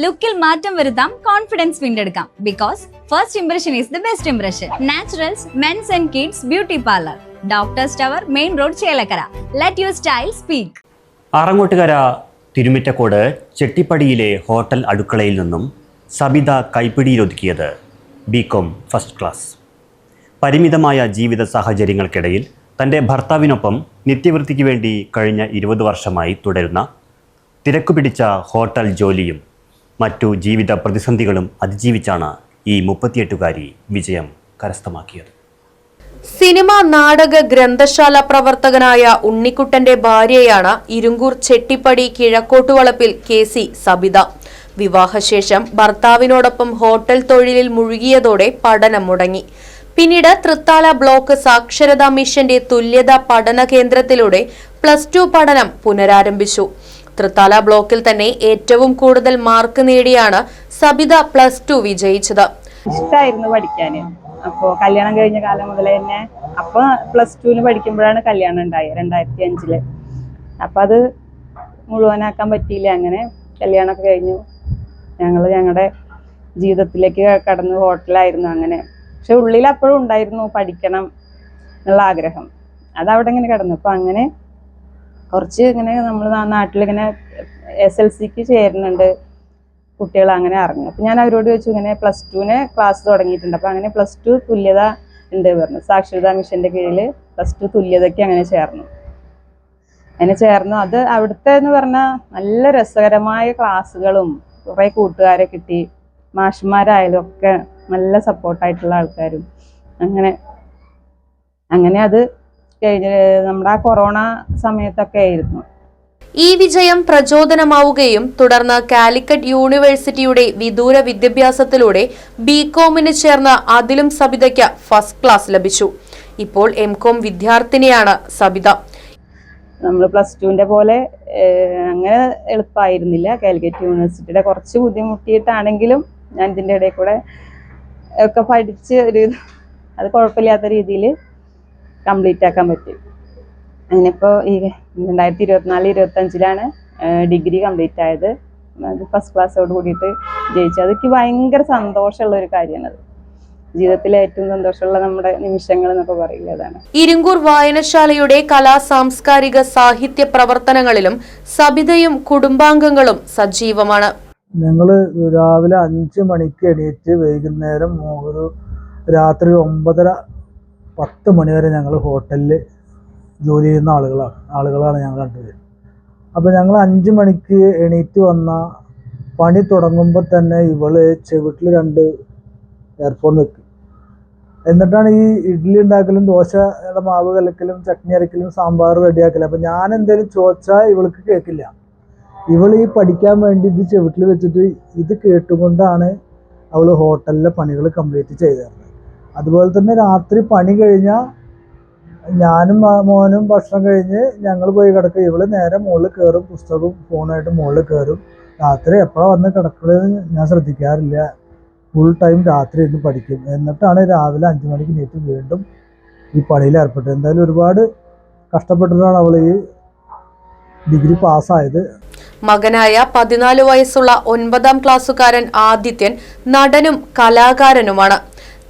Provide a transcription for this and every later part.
ലുക്കിൽ മാറ്റം വരുത്താം, കോൺഫിഡൻസ് വീണ്ടെടുക്കാം. Because first impression is the best impression. Naturals mens and kids beauty parlour, doctors tower, main road, Chelakkara. Let your style speak. Arangottukara Thirumittacode ചെട്ടിപ്പടിയിലെ hotel അടുക്കളയിൽ നിന്നും സബിത കൈപ്പിടിയിലൊതുക്കിയത് ബികോം ഫസ്റ്റ് ക്ലാസ്. പരിമിതമായ ജീവിത സാഹചര്യങ്ങൾക്കിടയിൽ തൻ്റെ ഭർത്താവിനൊപ്പം നിത്യവൃത്തിക്ക് വേണ്ടി കഴിഞ്ഞ 20 വർഷമായി തുടരുന്ന തിരക്കുപിടിച്ച ഹോട്ടൽ ജോലിയും മറ്റു ജീവിത പ്രതിസന്ധികളും അതിജീവിച്ചാണ് ഈ 38-കാരി വിജയം കരസ്ഥമാക്കിയത്. സിനിമ, നാടക, ഗ്രന്ഥശാല പ്രവർത്തകനായ ഉണ്ണിക്കുട്ടന്റെ ഭാര്യയാണ് ഇരുങ്കൂർ ചെട്ടിപ്പടി കിഴക്കോട്ടുവളപ്പിൽ KC സബിത. വിവാഹശേഷം ഭർത്താവിനോടൊപ്പം ഹോട്ടൽ തൊഴിലിൽ മുഴുകിയതോടെ പഠനം മുടങ്ങി. പിന്നീട് തൃത്താല ബ്ലോക്ക് സാക്ഷരതാ മിഷന്റെ തുല്യതാ പഠന കേന്ദ്രത്തിലൂടെ +2 പഠനം പുനരാരംഭിച്ചു. തൃത്താല ബ്ലോക്കിൽ തന്നെ ഏറ്റവും കൂടുതൽ മാർക്ക് നേടിയാണ് സബിത +2 വിജയിച്ചത്. ഇഷ്ടമായിരുന്നു പഠിക്കാൻ. അപ്പോൾ കല്യാണം കഴിഞ്ഞ കാലം മുതൽ തന്നെ അപ്പോൾ +2 പഠിക്കുമ്പോഴാണ് കല്യാണം ഉണ്ടായത് 2005. അപ്പം അത് മുഴുവനാക്കാൻ പറ്റിയില്ല. അങ്ങനെ കല്യാണമൊക്കെ കഴിഞ്ഞു. ഞങ്ങളുടെ ജീവിതത്തിലേക്ക് കടന്നു. ഹോട്ടലായിരുന്നു അങ്ങനെ. പക്ഷെ ഉള്ളിൽ അപ്പോഴും ഉണ്ടായിരുന്നു പഠിക്കണം എന്നുള്ള ആഗ്രഹം. അതവിടെ ഇങ്ങനെ കിടന്നു. അപ്പം അങ്ങനെ കുറച്ച് ഇങ്ങനെ നമ്മൾ നാട്ടിലിങ്ങനെ SLCക്ക് ചേരുന്നുണ്ട് കുട്ടികൾ, അങ്ങനെ അറിഞ്ഞു. അപ്പം ഞാൻ അവരോട് ചോദിച്ചു, ഇങ്ങനെ +2 ക്ലാസ് തുടങ്ങിയിട്ടുണ്ട്. അപ്പം അങ്ങനെ +2 തുല്യത ഉണ്ട് പറഞ്ഞു. സാക്ഷരതാ മിഷന്റെ കീഴിൽ +2 തുല്യതയ്ക്ക് അങ്ങനെ ചേർന്നു. അത് അവിടുത്തെ എന്ന് പറഞ്ഞാൽ നല്ല രസകരമായ ക്ലാസ്സുകളും കുറേ കൂട്ടുകാരെ കിട്ടി. മാഷന്മാരായാലും ഒക്കെ നല്ല സപ്പോർട്ടായിട്ടുള്ള ആൾക്കാരും. അങ്ങനെ അത് കഴിഞ്ഞ് നമ്മുടെ ആ കൊറോണ സമയത്തൊക്കെ ആയിരുന്നു. ഈ വിജയം പ്രചോദനമാവുകയും തുടർന്ന് കാലിക്കറ്റ് യൂണിവേഴ്സിറ്റിയുടെ വിദൂര വിദ്യാഭ്യാസത്തിലൂടെ ബികോമിന് ചേർന്ന് അതിലും സബിതയ്ക്ക് ഫസ്റ്റ് ക്ലാസ് ലഭിച്ചു. ഇപ്പോൾ MCOM വിദ്യാർത്ഥിനിയാണ് സബിത. നമ്മൾ +2 പോലെ അങ്ങനെ എളുപ്പമായിരുന്നില്ല. കാലിക്കറ്റ് യൂണിവേഴ്സിറ്റിയുടെ കുറച്ച് ബുദ്ധിമുട്ടിയിട്ടാണെങ്കിലും ഞാൻ ഇതിൻ്റെ ഇടയിൽ കൂടെ ഒക്കെ പഠിച്ച് അത് കുഴപ്പമില്ലാത്ത രീതിയിൽ കംപ്ലീറ്റ് ആക്കാൻ പറ്റി. അങ്ങനെ ഇപ്പോൾ ഈ 2024-25 ഡിഗ്രി കംപ്ലീറ്റ് ആയത്. അത് ഫസ്റ്റ് ക്ലാസ്സോട് കൂടിയിട്ട് ജയിച്ചു. അതൊക്കെ ഭയങ്കര സന്തോഷമുള്ള ഒരു കാര്യമാണ്. അത് ജീവിതത്തിലെ ഏറ്റവും സന്തോഷമുള്ള നമ്മുടെ നിമിഷങ്ങൾ എന്നൊക്കെ പറയില്ല, അതാണ്. ഇരുങ്കൂർ വായനശാലയുടെ കലാ സാംസ്കാരിക സാഹിത്യ പ്രവർത്തനങ്ങളിലും സബിതയും കുടുംബാംഗങ്ങളും സജീവമാണ്. ഞങ്ങൾ രാവിലെ 5 മണിക്ക് എണീറ്റ് വൈകുന്നേരം ഒരു രാത്രി 9:30-10 മണി വരെ ഞങ്ങൾ ഹോട്ടലിൽ ജോലി ചെയ്യുന്ന ആളുകളാണ് ഞങ്ങൾ രണ്ടുപേരും. അപ്പോൾ ഞങ്ങൾ 5 മണിക്ക് എണീറ്റ് വന്ന പണി തുടങ്ങുമ്പോൾ തന്നെ ഇവള് ചെവിട്ടിൽ 2 ഇയർഫോൺ വെക്കും. എന്നിട്ടാണ് ഈ ഇഡ്ഡലി ഉണ്ടാക്കലും ദോശയുടെ മാവ് കലക്കലും ചട്നി അരക്കലും സാമ്പാർ റെഡിയാക്കലും. അപ്പം ഞാൻ എന്തെങ്കിലും ചോദിച്ചാൽ ഇവൾക്ക് കേൾക്കില്ല. ഇവൾ ഈ പഠിക്കാൻ വേണ്ടി ഇത് ചെവിട്ടിൽ വെച്ചിട്ട് ഇത് കേട്ടുകൊണ്ടാണ് അവൾ ഹോട്ടലിലെ പണികൾ കംപ്ലീറ്റ് ചെയ്തിരുന്നത്. അതുപോലെ തന്നെ രാത്രി പണി കഴിഞ്ഞാൽ ഞാനും മോനും ഭക്ഷണം കഴിഞ്ഞ് ഞങ്ങൾ പോയി കിടക്കും. ഇവള് നേരെ മുകളിൽ കയറും, പുസ്തകവും ഫോണായിട്ട് മുകളിൽ കയറും. രാത്രി എപ്പോഴാണ് വന്ന് കിടക്കുന്നത് ഞാൻ ശ്രദ്ധിക്കാറില്ല. ഫുൾ ടൈം രാത്രി ഇരുന്ന് പഠിക്കും. എന്നിട്ടാണ് രാവിലെ 5 മണിക്ക് നീറ്റ് വീണ്ടും ഈ പണിയിൽ ഏർപ്പെട്ടത്. എന്തായാലും ഒരുപാട് കഷ്ടപ്പെട്ടിട്ടാണ് അവൾ ഈ ഡിഗ്രി പാസ്സായത്. മകനായ 14 വയസ്സുള്ള 9ാം ക്ലാസ്സുകാരൻ ആദിത്യൻ നടനും കലാകാരനുമാണ്.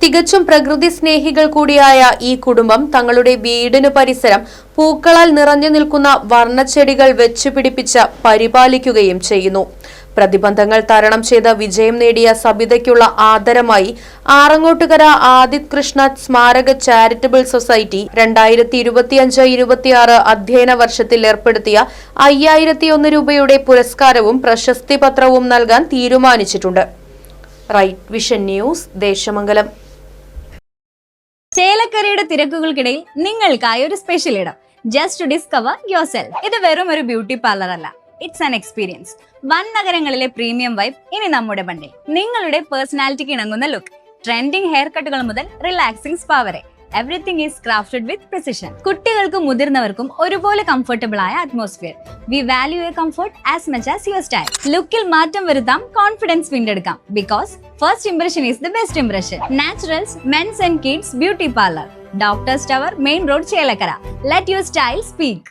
തികച്ചും പ്രകൃതി സ്നേഹികൾ കൂടിയായ ഈ കുടുംബം തങ്ങളുടെ വീടിനു പരിസരം പൂക്കളാൽ നിറഞ്ഞു നിൽക്കുന്ന വർണ്ണച്ചെടികൾ വെച്ചുപിടിപ്പിച്ച് പരിപാലിക്കുകയും ചെയ്യുന്നു. പ്രതിബന്ധങ്ങൾ തരണം ചെയ്ത് വിജയം നേടിയ സബിതയ്ക്കുള്ള ആദരമായി ആറങ്ങോട്ടുകര ആദിത് കൃഷ്ണ സ്മാരക ചാരിറ്റബിൾ സൊസൈറ്റി 2025-26 അധ്യയന വർഷത്തിൽ ഏർപ്പെടുത്തിയ 5001 രൂപയുടെ പുരസ്കാരവും പ്രശസ്തി പത്രവും നൽകാൻ തീരുമാനിച്ചിട്ടുണ്ട്. Right vision news, Desamangalam. ചേലക്കരയുടെ തിരക്കുകൾക്കിടയിൽ നിങ്ങൾക്കായി ഒരു സ്പെഷ്യൽ ഇടം, just to discover yourself. ഇത് വെറും ഒരു ബ്യൂട്ടി പാർലർ അല്ല, ഇറ്റ്സ് ആൻ എക്സ്പീരിയൻസ്. വൻ നഗരങ്ങളിലെ പ്രീമിയം വൈബ് ഇനി നമ്മുടെ ബണ്ടിൽ. നിങ്ങളുടെ പേഴ്സണാലിറ്റിക്ക് ഇണങ്ങുന്ന ലുക്ക്, ട്രെൻഡിംഗ് ഹെയർ കട്ടുകൾ മുതൽ റിലാക്സിംഗ് സ്പാ വരെ, everything is crafted with precision. കുട്ടികൾക്കും മുതിർന്നവർക്കും ഒരുപോലെ കംഫർട്ടബിൾ ആയ atmosphere. We value your comfort as much as your style. ലുക്കിൽ മാറ്റം വരുത്താം, കോൺഫിഡൻസ് വീണ്ടെടുക്കാം. Because first impression is the best impression. Naturals mens and kids beauty parlour, doctors tower, main road, Chelakkara. Let your style speak.